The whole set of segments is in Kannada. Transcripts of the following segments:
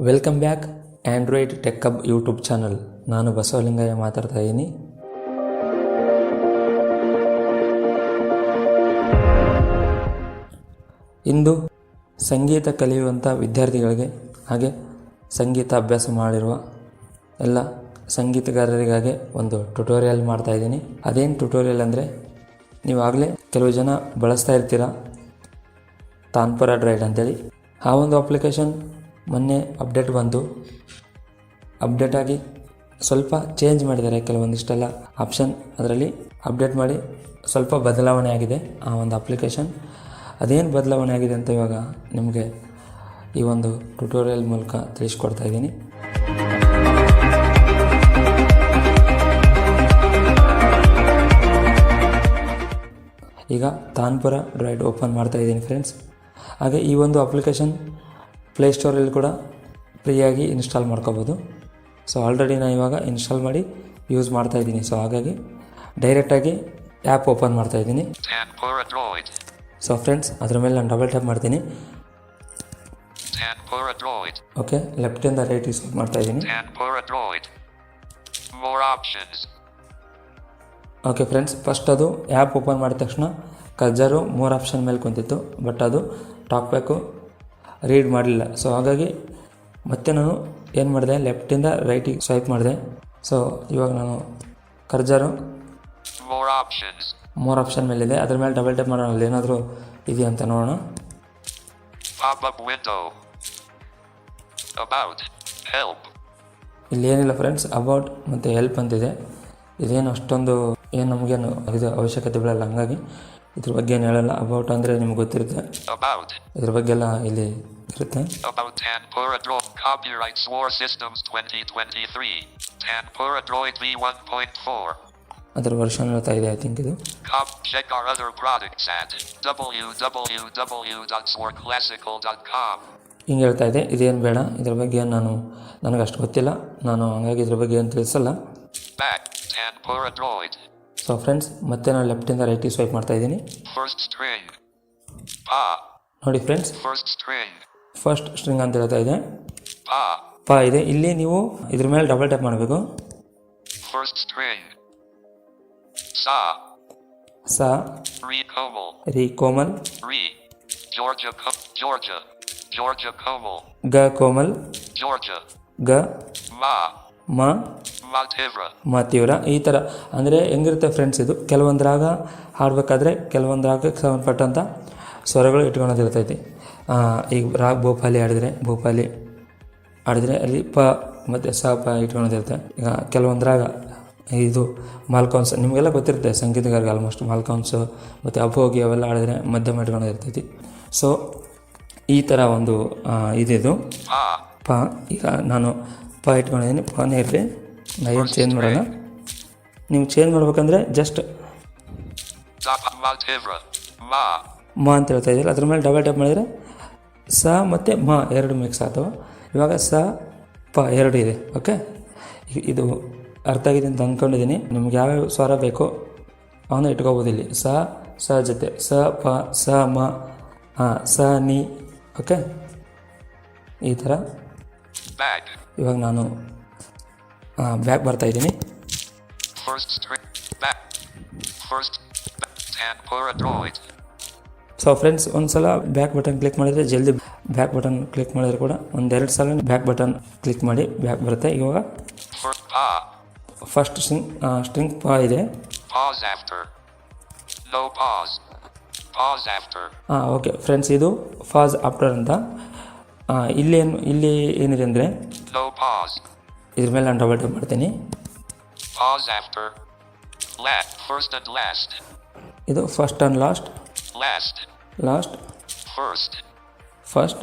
Welcome back Android tech hub YouTube channel. ನಾನು ಬಸವಲಿಂಗಯ್ಯ ಮಾತಾಡ್ತಾ ಇದ್ದೀನಿ. ಇಂದು ಸಂಗೀತ ಕಲಿಯುವಂಥ ವಿದ್ಯಾರ್ಥಿಗಳಿಗೆ ಹಾಗೆ ಸಂಗೀತ ಅಭ್ಯಾಸ ಮಾಡಿರುವ ಎಲ್ಲ ಸಂಗೀತಗಾರರಿಗಾಗಿ ಒಂದು ಟ್ಯುಟೋರಿಯಲ್ ಮಾಡ್ತಾ ಇದ್ದೀನಿ. ಅದೇನು ಟ್ಯುಟೋರಿಯಲ್ ಅಂದರೆ, ನೀವಾಗಲೇ ಕೆಲವು ಜನ ಬಳಸ್ತಾ ಇರ್ತೀರ ತಾನ್ಪುರ ಡ್ರೈಡ್ ಅಂತೇಳಿ. ಆ ಒಂದು ಅಪ್ಲಿಕೇಶನ್ ಮೊನ್ನೆ ಅಪ್ಡೇಟ್ ಬಂತು. ಅಪ್ಡೇಟ್ ಆಗಿ ಸ್ವಲ್ಪ ಚೇಂಜ್ ಮಾಡಿದ್ದಾರೆ, ಕೆಲವೊಂದಿಷ್ಟೆಲ್ಲ ಆಪ್ಷನ್ ಅದರಲ್ಲಿ ಅಪ್ಡೇಟ್ ಮಾಡಿ ಸ್ವಲ್ಪ ಬದಲಾವಣೆ ಆಗಿದೆ ಆ ಒಂದು ಅಪ್ಲಿಕೇಶನ್. ಅದೇನು ಬದಲಾವಣೆ ಆಗಿದೆ ಅಂತ ಇವಾಗ ನಿಮಗೆ ಈ ಒಂದು ಟ್ಯುಟೋರಿಯಲ್ ಮೂಲಕ ತಿಳಿಸ್ಕೊಡ್ತಾ ಇದ್ದೀನಿ. ಈಗ ತಾನ್ಪುರ ಡ್ರೈಡ್ ಓಪನ್ ಮಾಡ್ತಾ ಇದ್ದೀನಿ ಫ್ರೆಂಡ್ಸ್. ಹಾಗೆ ಈ ಒಂದು ಅಪ್ಲಿಕೇಶನ್ ಪ್ಲೇಸ್ಟೋರಲ್ಲಿ ಕೂಡ ಫ್ರೀಯಾಗಿ ಇನ್ಸ್ಟಾಲ್ ಮಾಡ್ಕೋಬೋದು. ಸೊ ಆಲ್ರೆಡಿ ನಾನು ಇವಾಗ ಇನ್ಸ್ಟಾಲ್ ಮಾಡಿ ಯೂಸ್ ಮಾಡ್ತಾ ಇದ್ದೀನಿ. ಸೊ ಹಾಗಾಗಿ ಡೈರೆಕ್ಟಾಗಿ ಆ್ಯಪ್ ಓಪನ್ ಮಾಡ್ತಾ ಇದ್ದೀನಿ. ಸೊ ಫ್ರೆಂಡ್ಸ್, ಅದರ ಮೇಲೆ ನಾನು ಡಬಲ್ ಟ್ಯಾಪ್ ಮಾಡ್ತೀನಿ. ಓಕೆ, ಲೆಫ್ಟಿಂದ ರೈಟಿಗೆ ಸ್ವೈಪ್ ಮಾಡ್ತಾ ಇದ್ದೀನಿ. ಓಕೆ ಫ್ರೆಂಡ್ಸ್, ಫಸ್ಟ್ ಅದು ಆ್ಯಪ್ ಓಪನ್ ಮಾಡಿದ ತಕ್ಷಣ ಕರ್ಜರು 3 ಆಪ್ಷನ್ ಮೇಲೆ ಕುಂತಿತ್ತು, ಬಟ್ ಅದು ಟಾಕ್ ಬ್ಯಾಕು ರೀಡ್ ಮಾಡಲಿಲ್ಲ. ಸೊ ಹಾಗಾಗಿ ಮತ್ತೆ ನಾನು ಏನು ಮಾಡಿದೆ, ಲೆಫ್ಟಿಂದ ರೈಟಿಗೆ ಸ್ವೈಪ್ ಮಾಡಿದೆ. ಸೊ ಇವಾಗ ನಾನು ಕರ್ಜರು 3 ಆಪ್ಷನ್ ಮೇಲಿದೆ, ಅದ್ರ ಮೇಲೆ ಡಬಲ್ ಟ್ಯಾಪ್ ಮಾಡೋಣ, ಅಲ್ಲಿ ಏನಾದರೂ ಇದೆಯಾ ಅಂತ ನೋಡೋಣ. ಇಲ್ಲಿ ಏನಿಲ್ಲ ಫ್ರೆಂಡ್ಸ್, ಅಬೌಟ್ ಮತ್ತು ಹೆಲ್ಪ್ ಅಂತಿದೆ. ಇದೇನು ಅಷ್ಟೊಂದು ಏನು ನಮಗೇನು ಇದು ಅವಶ್ಯಕತೆ ಬೀಳಲ್ಲ, ಹಂಗಾಗಿ ಇದ್ರ ಬಗ್ಗೆ ಏನು ಹೇಳಲ್ಲ. ಅಬೌಟ್ ಅಂದರೆ ನಿಮ್ಗೆ ಗೊತ್ತಿರುತ್ತೆ, ಇದ್ರ ಬಗ್ಗೆ ಎಲ್ಲ ಇಲ್ಲಿ ಇರುತ್ತೆ. ಅದರ ವರ್ಷನ್ ಹೇಳ್ತಾ ಇದೆ, ಐ ಥಿಂಕ್ ಇದು. ಹಿಂಗೆ ಹೇಳ್ತಾ ಇದೆ. ಇದೇನು ಬೇಡ, ಇದ್ರ ಬಗ್ಗೆ ನನಗೆ ಅಷ್ಟು ಗೊತ್ತಿಲ್ಲ, ನಾನು ಹಂಗಾಗಿ ಇದ್ರ ಬಗ್ಗೆ ಏನು ತಿಳಿಸಲ್ಲ. ಸೊ ಫ್ರೆಂಡ್ಸ್, ಮತ್ತೆ ನಾನು ಲೆಫ್ಟಿಂದ ರೈಟಿಗೆ ಸ್ವೈಪ್ ಮಾಡ್ತಾ ಇದ್ದೀನಿ. ನೋಡಿ ಫ್ರೆಂಡ್ಸ್, ಫಸ್ಟ್ ಸ್ಟ್ರಿಂಗ್ ಅಂತ ಹೇಳ್ತಾ ಇದೆ, ಪಾ ಇದೆ. ಇಲ್ಲಿ ನೀವು ಇದ್ರ ಮೇಲೆ ಡಬಲ್ ಟ್ಯಾಪ್ ಮಾಡಬೇಕು. ಸಾ, ರಿ ಕೋಮಲ್, ಗ ಕೋಮಲ್, ಗ ಮ ತೀವ್ರ. ಈ ಥರ ಅಂದರೆ ಹೆಂಗಿರುತ್ತೆ ಫ್ರೆಂಡ್ಸ್, ಇದು ಕೆಲವೊಂದು ರಾಗ ಹಾಡಬೇಕಾದ್ರೆ ಕೆಲವೊಂದು ರಾಗಕ್ಕೆ ಸಂಬಂಧಪಟ್ಟಂಥ ಸ್ವರಗಳು ಇಟ್ಕೊಳೋದಿರ್ತೈತಿ. ಈಗ ರಾಗ ಭೂಪಾಲಿ ಆಡಿದ್ರೆ ಅಲ್ಲಿ ಪ ಮತ್ತು ಸ ಪ ಇಟ್ಕೊಳೋದಿರುತ್ತೆ. ಈಗ ಕೆಲವೊಂದು ರಾಗ ಇದು ಮಾಲ್ಕೌನ್ಸ್, ನಿಮಗೆಲ್ಲ ಗೊತ್ತಿರುತ್ತೆ ಸಂಗೀತಗಾರಿಗೆ ಆಲ್ಮೋಸ್ಟ್. ಮಾಲ್ಕೌನ್ಸು ಮತ್ತು ಅಭೋಗಿ ಅವೆಲ್ಲ ಆಡಿದ್ರೆ ಮಧ್ಯಮ ಇಟ್ಕೊಳೋದಿರ್ತೈತಿ. ಸೊ ಈ ಥರ ಒಂದು ಇದಿದು ಪ. ಈಗ ನಾನು ಪ ಇಟ್ಕೊಂಡಿದ್ದೀನಿ, ಪನೇ ಇರಲಿ, ನಾ ಏನು ಚೇಂಜ್ ಮಾಡೋಣ. ನೀವು ಚೇಂಜ್ ಮಾಡ್ಬೇಕಂದ್ರೆ ಜಸ್ಟ್ ಮ ಅಂತ ಹೇಳ್ತಾ ಇದ್ದೀರ, ಅದ್ರ ಮೇಲೆ ಡಬಲ್ ಟ್ಯಾಪ್ ಮಾಡಿದರೆ ಸ ಮತ್ತು ಮ ಎರಡು ಮಿಕ್ಸ್ ಆಗ್ತವೆ. ಇವಾಗ ಸ ಪ ಎರಡು ಇದೆ. ಓಕೆ, ಇದು ಅರ್ಥ ಆಗಿದೆ ಅಂತ ಅಂದ್ಕೊಂಡಿದ್ದೀನಿ. ನಿಮ್ಗೆ ಯಾವ್ಯಾವ ಸ್ವರ ಬೇಕೋ ಅವನ್ನ ಇಟ್ಕೋಬೋದು ಇಲ್ಲಿ. ಸ ಜೊತೆ ಸ ಪ ಸ ಮ ಸ ನಿ. ಓಕೆ, ಈ ಥರ. ಇವಾಗ ನಾನು ಬ್ಯಾಕ್ ಬರ್ತಾ ಇದ್ದೀನಿ. ಸೊ ಫ್ರೆಂಡ್ಸ್, ಒಂದ್ಸಲ ಬ್ಯಾಕ್ ಬಟನ್ ಕ್ಲಿಕ್ ಮಾಡಿದರೆ ಜಲ್ದಿ ಬ್ಯಾಕ್ ಬಟನ್ ಕ್ಲಿಕ್ ಮಾಡಿದ್ರೆ ಕೂಡ ಒಂದೆರಡು ಸಲ ಬ್ಯಾಕ್ ಬಟನ್ ಕ್ಲಿಕ್ ಮಾಡಿ ಬ್ಯಾಕ್ ಬರುತ್ತೆ. ಇವಾಗ ಫಸ್ಟ್ ಸ್ಟ್ರಿಂಗ್ ಪ ಇದೆ. ಓಕೆ ಫ್ರೆಂಡ್ಸ್, ಇದು ಪಾಸ್ ಆಫ್ಟರ್ ಅಂತ. ಇಲ್ಲಿ ಏನಿದೆ ಅಂದರೆ ಇದ್ರ ಮೇಲೆ ನಾನು ಡಬಲ್ ಟ್ಯಾಪ್ ಮಾಡ್ತೀನಿ. ಇದು ಫಸ್ಟ್ ಆ್ಯಂಡ್ ಲಾಸ್ಟ್, ಫಸ್ಟ್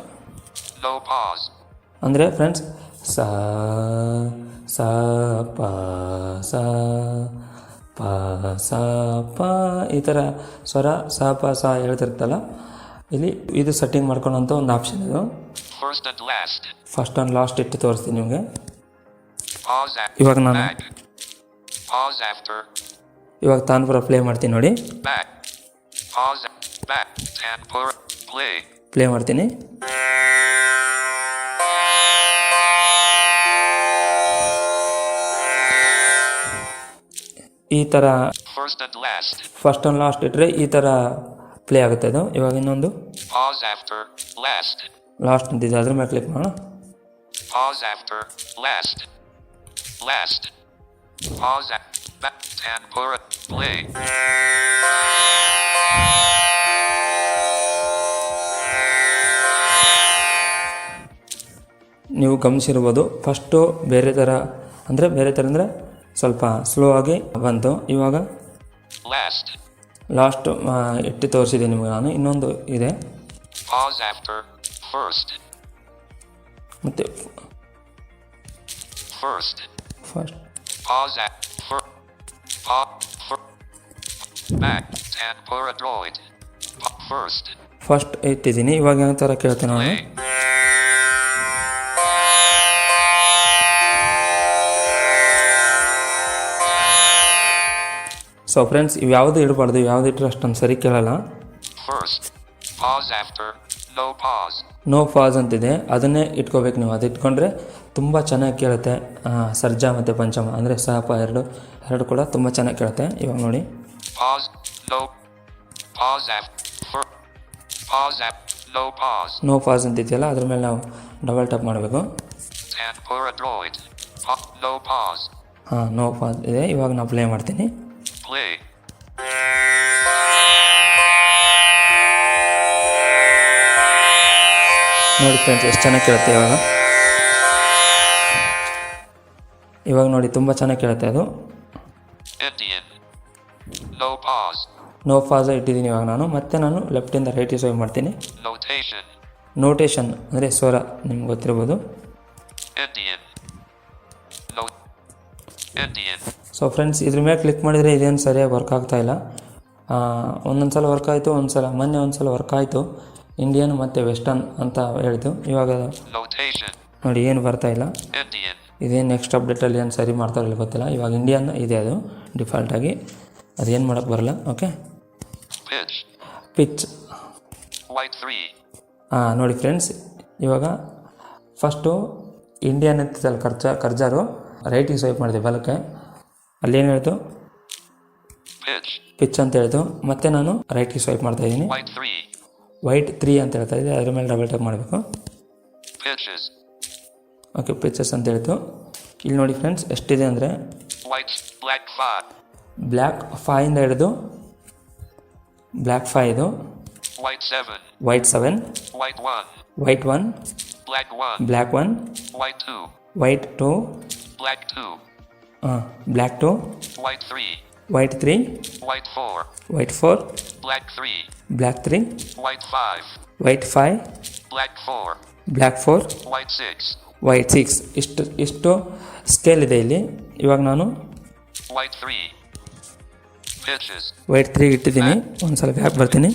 ಅಂದರೆ ಫ್ರೆಂಡ್ಸ್ ಸ ಸ ಪ ಸ ಪ ಸ ಪ ಈ ಥರ ಸ್ವರ ಸ ಪ ಸ ಹೇಳ್ತಿರ್ತಲ್ಲ, ಇಲ್ಲಿ ಇದು ಸೆಟ್ಟಿಂಗ್ ಮಾಡ್ಕೊಳ್ಳೋಂಥ ಒಂದು ಆಪ್ಷನ್ ಇದು. ಫಸ್ಟ್ ಆ್ಯಂಡ್ ಲಾಸ್ಟ್ ಇಟ್ಟು ತೋರಿಸ್ತೀನಿ ನಿಮಗೆ. ಇವಾಗ ನಾನು ಇವಾಗ ತಾನ್ಪುರ ಪ್ಲೇ ಮಾಡ್ತೀನಿ ನೋಡಿ. tanpura, play. ಪ್ಲೇ ಮಾಡ್ತೀನಿ. ಈ ಥರ First and last. First and last ಇಟ್ಟರೆ ಈ ಥರ ಪ್ಲೇ ಆಗುತ್ತೆ ಅದು. ಇವಾಗ ಇನ್ನೊಂದು Pause after last. ಲಾಸ್ಟ್ ಅಂತಿದೆ, ಅದ್ರ ಮೇಲೆ ಕ್ಲಿಕ್ ಮಾಡೋಣ. Pause after last. Last. Pause after tanpura, play. ನೀವು ಗಮನಿಸಿರ್ಬೋದು, ಫಸ್ಟು ಬೇರೆ ಥರ ಅಂದರೆ ಸ್ವಲ್ಪ ಸ್ಲೋ ಆಗಿ ಬಂತು. ಇವಾಗ ಲಾಸ್ಟ್ ಇಟ್ಟು ತೋರಿಸಿದೆ ನಿಮಗೆ ನಾನು. ಇನ್ನೊಂದು ಇದೆ, Pause after first. ಮತ್ತು First. Pause after back tanpura droid. First. First ಇಟ್ಟಿದ್ದೀನಿ. ಇವಾಗ ಯಾವ ಥರ ಕೇಳ್ತೇನೆ ನಾನು. Play. ಸೊ ಫ್ರೆಂಡ್ಸ್, ಇವ್ಯಾವುದು ಇಡಬಾರ್ದು, ಯಾವ್ದು ಇಟ್ಟರೆ ಅಷ್ಟೊಂದು ಸರಿ ಕೇಳಲ್ಲ. First. Pause after no pause. No pause ಅಂತಿದೆ, ಅದನ್ನೇ ಇಟ್ಕೋಬೇಕು ನೀವು. ಅದು ಇಟ್ಕೊಂಡ್ರೆ ತುಂಬ ಚೆನ್ನಾಗಿ ಕೇಳುತ್ತೆ. ಸರ್ಜಾ ಮತ್ತು ಪಂಚಮ ಅಂದರೆ ಸಹಪ ಎರಡು ಕೂಡ ತುಂಬ ಚೆನ್ನಾಗಿ ಕೇಳುತ್ತೆ. ಇವಾಗ ನೋಡಿ, Pause. No. Pause after. Pause after. No pause. No pause ಅಂತಿದೆಯಲ್ಲ, ಅದ್ರ ಮೇಲೆ ನಾವು ಡಬಲ್ ಟ್ಯಾಪ್ ಮಾಡಬೇಕು. Tanpura droid. No pause. ಹಾಂ, ನೋ ಪಾಸ್ ಇದೆ. ಇವಾಗ ನಾವು ಪ್ಲೇ ಮಾಡ್ತೀನಿ. Play. ನೋಡಿ ಫ್ರೆಂಡ್ಸ್, ಎಷ್ಟು ಚೆನ್ನಾಗಿ ಕೇಳುತ್ತೆ ಇವಾಗ ನೋಡಿ, ತುಂಬ ಚೆನ್ನಾಗಿ ಕೇಳುತ್ತೆ ಅದು. Indian. No pause. No pause ಇಟ್ಟಿದ್ದೀನಿ. ಇವಾಗ ನಾನು ಲೆಫ್ಟಿಂದ ರೈಟಿಗೆ ಸ್ವೈಪ್ ಮಾಡ್ತೀನಿ. Notation. ನೋಟೇಷನ್ ಅಂದರೆ ಸ್ವರ, ನಿಮ್ಗೆ ಗೊತ್ತಿರ್ಬೋದು. Indian. No. Indian. So friends, ಇದ್ರ ಮೇಲೆ ಕ್ಲಿಕ್ ಮಾಡಿದರೆ ಇದೇನು ಸರಿಯಾಗಿ ವರ್ಕ್ ಆಗ್ತಾಯಿಲ್ಲ. ಒಂದೊಂದು ಸಲ ವರ್ಕ್ ಆಯಿತು, ಮೊನ್ನೆ ಒಂದು ಸಲ ವರ್ಕ್ ಆಯಿತು. ಇಂಡಿಯನ್ ಮತ್ತು ವೆಸ್ಟರ್ನ್ ಅಂತ ಹೇಳ್ತು. ಇವಾಗ ನೋಡಿ ಏನು ಬರ್ತಾಯಿಲ್ಲ. ಇದೇನು ನೆಕ್ಸ್ಟ್ ಅಪ್ಡೇಟಲ್ಲಿ ಏನು ಸರಿ ಮಾಡ್ತಾರಲ್ಲ ಗೊತ್ತಿಲ್ಲ. ಇವಾಗ ಇಂಡಿಯನ್ ಇದೆ, ಅದು ಡಿಫಾಲ್ಟಾಗಿ. ಅದೇನು ಮಾಡೋಕ್ಕೆ ಬರಲ್ಲ. Okay, pitch. ನೋಡಿ ಫ್ರೆಂಡ್ಸ್, ಇವಾಗ ಫಸ್ಟು ಇಂಡಿಯನ್ ಇರ್ತಲ್ಲ ಕರ್ಜಾರು, ರೈಟಿಗೆ ಸ್ವೈಪ್ ಮಾಡಿದೆ ಬಲಕ್ಕೆ. ಅಲ್ಲೇನು ಹೇಳ್ತು, ಪಿಚ್ ಅಂತ ಹೇಳ್ತು. ಮತ್ತೆ ನಾನು ರೈಟಿಗೆ ಸ್ವೈಪ್ ಮಾಡ್ತಾಯಿದ್ದೀನಿ. ವೈಟ್ 3 ಅಂತ ಹೇಳ್ತಾ ಇದೆ, ಅದ್ರ ಮೇಲೆ ಡಬಲ್ ಟ್ಯಾಪ್ ಮಾಡಬೇಕು. ಓಕೆ, ಪಿಚಸ್ ಅಂತ ಹೇಳ್ತು. ಇಲ್ಲಿ ನೋಡಿ ಫ್ರೆಂಡ್ಸ್, ಎಷ್ಟಿದೆ ಅಂದರೆ ಬ್ಲ್ಯಾಕ್ 5 ಇಂದ ಹಿಡಿದು ಬ್ಲ್ಯಾಕ್ 5 ಇದು, white 7, white 1, black 1, white 2, black 2, white 3, white 4, black 3, white 5, black 4, white 6. ಇಷ್ಟು ಸ್ಕೇಲ್ ಇದೆ ಇಲ್ಲಿ. ಇವಾಗ ನಾನು ವೈಟ್ 3 ಇಟ್ಟಿದ್ದೀನಿ. ಒಂದ್ಸಲ ಬ್ಯಾಕ್ ಬರ್ತೀನಿ.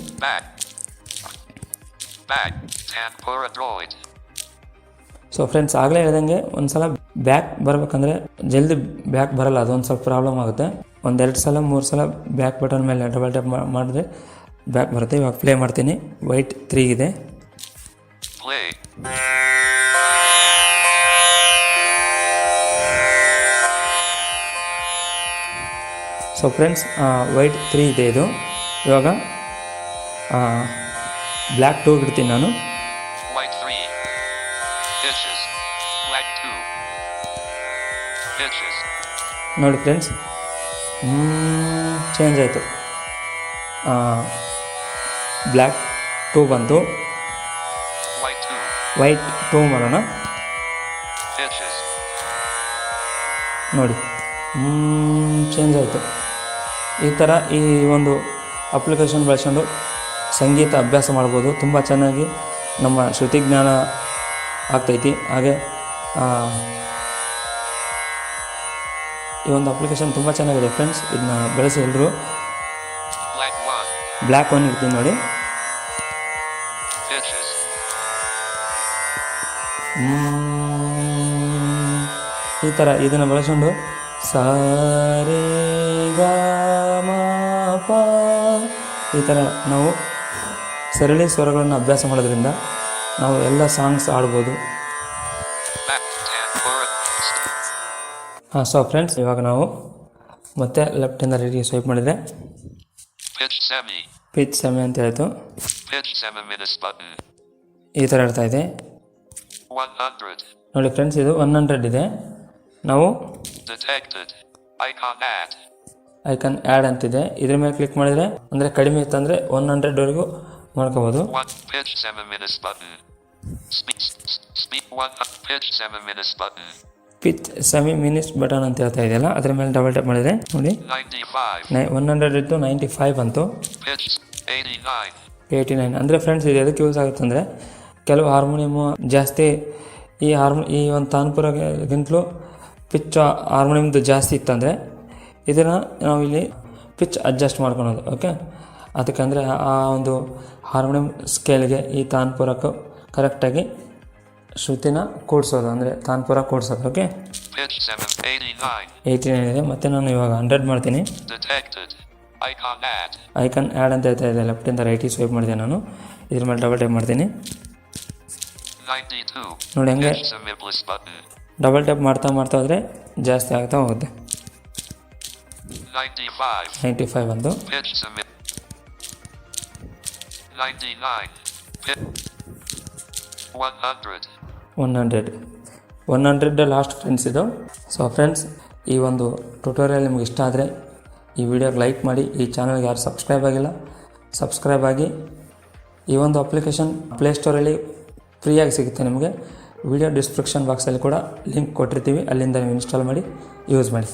ಸೊ ಫ್ರೆಂಡ್ಸ್, ಆಗಲೇ ಹೇಳ್ದಂಗೆ ಒಂದ್ಸಲ ಬ್ಯಾಕ್ ಬರಬೇಕಂದ್ರೆ ಜಲ್ದಿ ಬ್ಯಾಕ್ ಬರಲ್ಲ, ಅದೊಂದು ಸ್ವಲ್ಪ ಪ್ರಾಬ್ಲಮ್ ಆಗುತ್ತೆ. 1-2 ಸಲ 3 ಸಲ ಬ್ಯಾಕ್ ಬಟನ್ ಮೇಲೆ ಡಬಲ್ ಟ್ಯಾಪ್ ಮಾಡಿದ್ರೆ ಬ್ಯಾಕ್ ಬರುತ್ತೆ. ಇವಾಗ ಪ್ಲೇ ಮಾಡ್ತೀನಿ. ವೈಟ್ 3 ಇದೆ. ಸೊ ಫ್ರೆಂಡ್ಸ್, ವೈಟ್ 3 ಇದೆ ಇದು. ಇವಾಗ ಬ್ಲ್ಯಾಕ್ 2 ಇಡ್ತೀನಿ ನಾನು. ನೋಡಿ ಫ್ರೆಂಡ್ಸ್, ಚೇಂಜ್ ಆಯಿತು. ಬ್ಲ್ಯಾಕ್ 2 ಬಂತು. ವೈಟ್ 2 ಮಾಡೋಣ. ನೋಡಿ, ಚೇಂಜ್ ಆಯಿತು. ಈ ಥರ ಈ ಒಂದು ಅಪ್ಲಿಕೇಶನ್ ಬಳಸ್ಕೊಂಡು ಸಂಗೀತ ಅಭ್ಯಾಸ ಮಾಡ್ಬೋದು. ತುಂಬ ಚೆನ್ನಾಗಿ ನಮ್ಮ ಶ್ರುತಿ ಜ್ಞಾನ ಆಗ್ತೈತಿ. ಹಾಗೆ ಈ ಒಂದು ಅಪ್ಲಿಕೇಶನ್ ತುಂಬ ಚೆನ್ನಾಗಿದೆ ಫ್ರೆಂಡ್ಸ್. ಇದನ್ನ ಬಳಸಿ ಎಲ್ಲರೂ. ಬ್ಲ್ಯಾಕ್ 1 ಇರ್ತೀನಿ ನೋಡಿ. ಈ ಥರ ಇದನ್ನು ಬಳಸ್ಕೊಂಡು ಸಾರೇ ಗ ಮ ಪ ಈ ಥರ ನಾವು ಸರಳಿ ಸ್ವರಗಳನ್ನು ಅಭ್ಯಾಸ ಮಾಡೋದ್ರಿಂದ ನಾವು ಎಲ್ಲ ಸಾಂಗ್ಸ್ ಆಡ್ಬೋದು. Back. Tanpura. ಸೊ ಫ್ರೆಂಡ್ಸ್, ಇವಾಗ ನಾವು ಮತ್ತೆ ಲೆಫ್ಟಿಂದ ರೈಟಿಗೆ ಸ್ವೈಪ್ ಮಾಡಿದರೆ Pitch semi. ಪಿಚ್ ಸೆಮಿ ಅಂತ ಹೇಳ್ತು. Pitch semi-minus button. ಈ ಥರ ಇರ್ತಾ ಇದೆ 100. ನೋಡಿ ಫ್ರೆಂಡ್ಸ್, ಇದು 100 ಇದೆ. ನಾವು Detected. Icon add. Icon add ಅಂತಿದೆ, ಇದ್ರ ಮೇಲೆ ಕ್ಲಿಕ್ ಮಾಡಿದರೆ ಅಂದರೆ ಕಡಿಮೆ ಇತ್ತಂದರೆ 100ವರೆಗೂ ಮಾಡ್ಕೋಬೋದು. Pitch semi-minus button. Speed 1. Pitch semi-minus button. Pitch semi minus button ಅಂತ ಹೇಳ್ತಾ ಇದೆಯಲ್ಲ, ಅದ್ರ ಮೇಲೆ ಡಬಲ್ ಟ್ಯಾಪ್ ಮಾಡಿದರೆ ನೋಡಿ 95. 100 ಇತ್ತು 95 ಬಂತು. Pitch 89. 89 ಅಂದರೆ ಫ್ರೆಂಡ್ಸ್, ಇದು ಎದಕ್ಕೆ ಯೂಸ್ ಆಗುತ್ತೆ ಅಂದರೆ ಕೆಲವು ಹಾರ್ಮೋನಿಯಮು ಜಾಸ್ತಿ ಈ ಒಂದು ತಾನ್ಪುರಗಿಂತಲೂ ಪಿಚ್ ಹಾರ್ಮೋನಿಯಮ್ದು ಜಾಸ್ತಿ ಇತ್ತಂದರೆ ಇದನ್ನು ನಾವು ಇಲ್ಲಿ ಪಿಚ್ ಅಡ್ಜಸ್ಟ್ ಮಾಡ್ಕೊಳೋದು. ಓಕೆ, ಅದಕ್ಕಂದರೆ ಆ ಒಂದು ಹಾರ್ಮೋನಿಯಮ್ ಸ್ಕೇಲ್ಗೆ ಈ ತಾನ್ಪುರಕ್ಕೂ ಕರೆಕ್ಟಾಗಿ ಶ್ರುತಿನ ಕೂಡಿಸೋದು, ಅಂದರೆ ತಾನ್ಪುರ ಕೂಡಿಸೋದು. Okay, Pitch 89. 89 ಇದೆ. ಮತ್ತು ನಾನು ಇವಾಗ 100 ಮಾಡ್ತೀನಿ. Detected. Icon add. Icon add ಅಂತ ಹೇಳ್ತಾ ಇದೆ, ಲೆಫ್ಟಿಂದ ರೈಟಿಗೆ ಸ್ವೈಪ್ ಮಾಡಿದೆ ನಾನು. ಇದ್ರ ಮೇಲೆ ಡಬಲ್ ಟ್ಯಾಪ್ ಮಾಡ್ತೀನಿ. 92. ನೋಡಿ ಹಂಗೆ Pitch semi-plus button. Double tap ಮಾಡ್ತಾ ಹೋದರೆ ಜಾಸ್ತಿ ಆಗ್ತಾ ಹೋಗುತ್ತೆ. 95. 95 ಬಂದು. Pitch semi. 99. Pitch 100. 100 last friends ಇದು. ಸೊ ಫ್ರೆಂಡ್ಸ್, ಈ ಒಂದು ಟ್ಯುಟೋರಿಯಲ್ ನಿಮ್ಗೆ ಇಷ್ಟ ಆದರೆ ಈ ವಿಡಿಯೋಗೆ ಲೈಕ್ ಮಾಡಿ. ಈ ಚಾನಲ್ಗೆ ಯಾರು ಸಬ್ಸ್ಕ್ರೈಬ್ ಆಗಿಲ್ಲ, ಸಬ್ಸ್ಕ್ರೈಬ್ ಆಗಿ. ಈ ಒಂದು ಅಪ್ಲಿಕೇಶನ್ ಪ್ಲೇಸ್ಟೋರಲ್ಲಿ ಫ್ರೀಯಾಗಿ ಸಿಗುತ್ತೆ ನಿಮಗೆ. ವಿಡಿಯೋ ಡಿಸ್ಕ್ರಿಪ್ಷನ್ ಬಾಕ್ಸಲ್ಲಿ ಕೂಡ ಲಿಂಕ್ ಕೊಟ್ಟಿರ್ತೀವಿ, ಅಲ್ಲಿಂದ ನೀವು ಇನ್ಸ್ಟಾಲ್ ಮಾಡಿ ಯೂಸ್ ಮಾಡಿ.